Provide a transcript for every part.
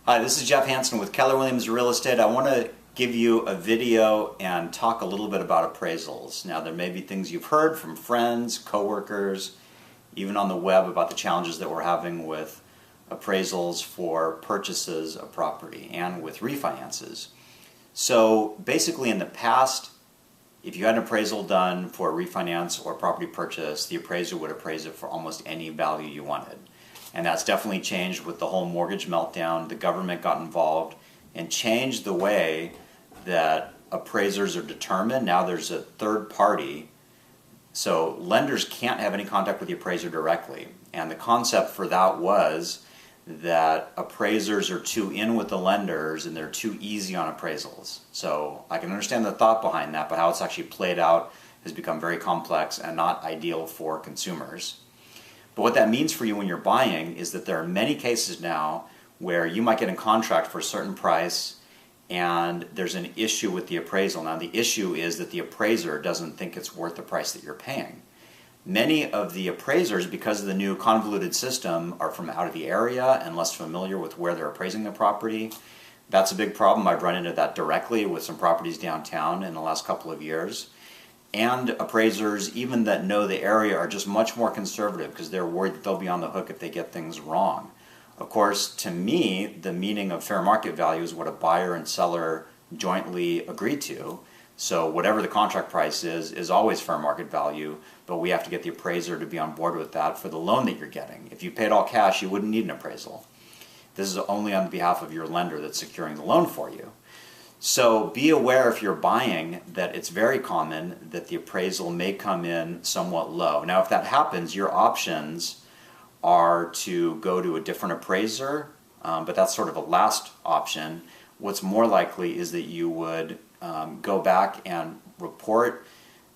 Hi, this is Jeff Hansen with Keller Williams Real Estate. I want to give you a video and talk a little bit about appraisals. Now, there may be things you've heard from friends, coworkers, even on the web about the challenges that we're having with appraisals for purchases of property and with refinances. So basically in the past, if you had an appraisal done for a refinance or property purchase, the appraiser would appraise it for almost any value you wanted. And that's definitely changed with the whole mortgage meltdown. The government got involved and changed the way that appraisers are determined. Now there's a third party. So lenders can't have any contact with the appraiser directly. And the concept for that was that appraisers are too in with the lenders and they're too easy on appraisals. So I can understand the thought behind that, but how it's actually played out has become very complex and not ideal for consumers. But what that means for you when you're buying is that there are many cases now where you might get in contract for a certain price and there's an issue with the appraisal. Now the issue is that the appraiser doesn't think it's worth the price that you're paying. Many of the appraisers, because of the new convoluted system, are from out of the area and less familiar with where they're appraising the property. That's a big problem. I've run into that directly with some properties downtown in the last couple of years. And appraisers, even that know the area, are just much more conservative because they're worried that they'll be on the hook if they get things wrong. Of course, to me, the meaning of fair market value is what a buyer and seller jointly agree to. So whatever the contract price is always fair market value, but we have to get the appraiser to be on board with that for the loan that you're getting. If you paid all cash, you wouldn't need an appraisal. This is only on behalf of your lender that's securing the loan for you. So be aware if you're buying that it's very common that the appraisal may come in somewhat low. Now if that happens, your options are to go to a different appraiser, but that's sort of a last option. What's more likely is that you would go back and report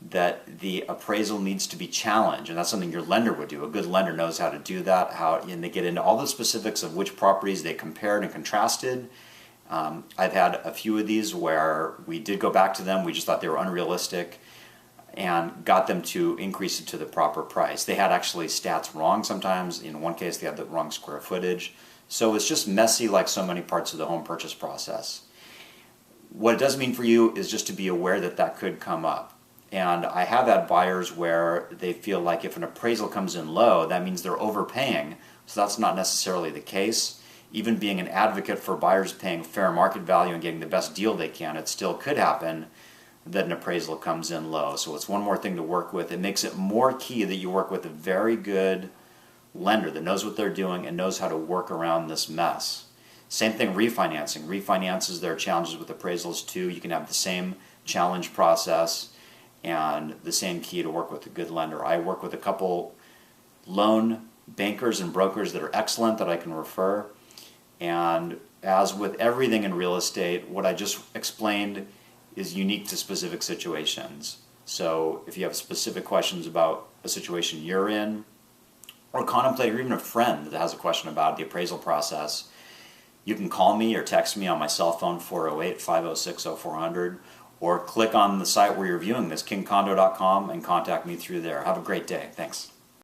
that the appraisal needs to be challenged, and that's something your lender would do. A good lender knows how to do that, and they get into all the specifics of which properties they compared and contrasted. I've had a few of these where we did go back to them, we just thought they were unrealistic and got them to increase it to the proper price. They had actually stats wrong sometimes. In one case they had the wrong square footage. So it's just messy like so many parts of the home purchase process. What it does mean for you is just to be aware that that could come up. And I have had buyers where they feel like if an appraisal comes in low, that means they're overpaying. So that's not necessarily the case. Even being an advocate for buyers paying fair market value and getting the best deal they can, it still could happen that an appraisal comes in low. So it's one more thing to work with. It makes it more key that you work with a very good lender that knows what they're doing and knows how to work around this mess. Same thing refinancing. Refinances, there are challenges with appraisals too. You can have the same challenge process and the same key to work with a good lender. I work with a couple loan bankers and brokers that are excellent that I can refer. And as with everything in real estate, what I just explained is unique to specific situations. So if you have specific questions about a situation you're in, or contemplate, or even a friend that has a question about the appraisal process, you can call me or text me on my cell phone, 408-506-0400, or click on the site where you're viewing this, kingcondo.com, and contact me through there. Have a great day. Thanks.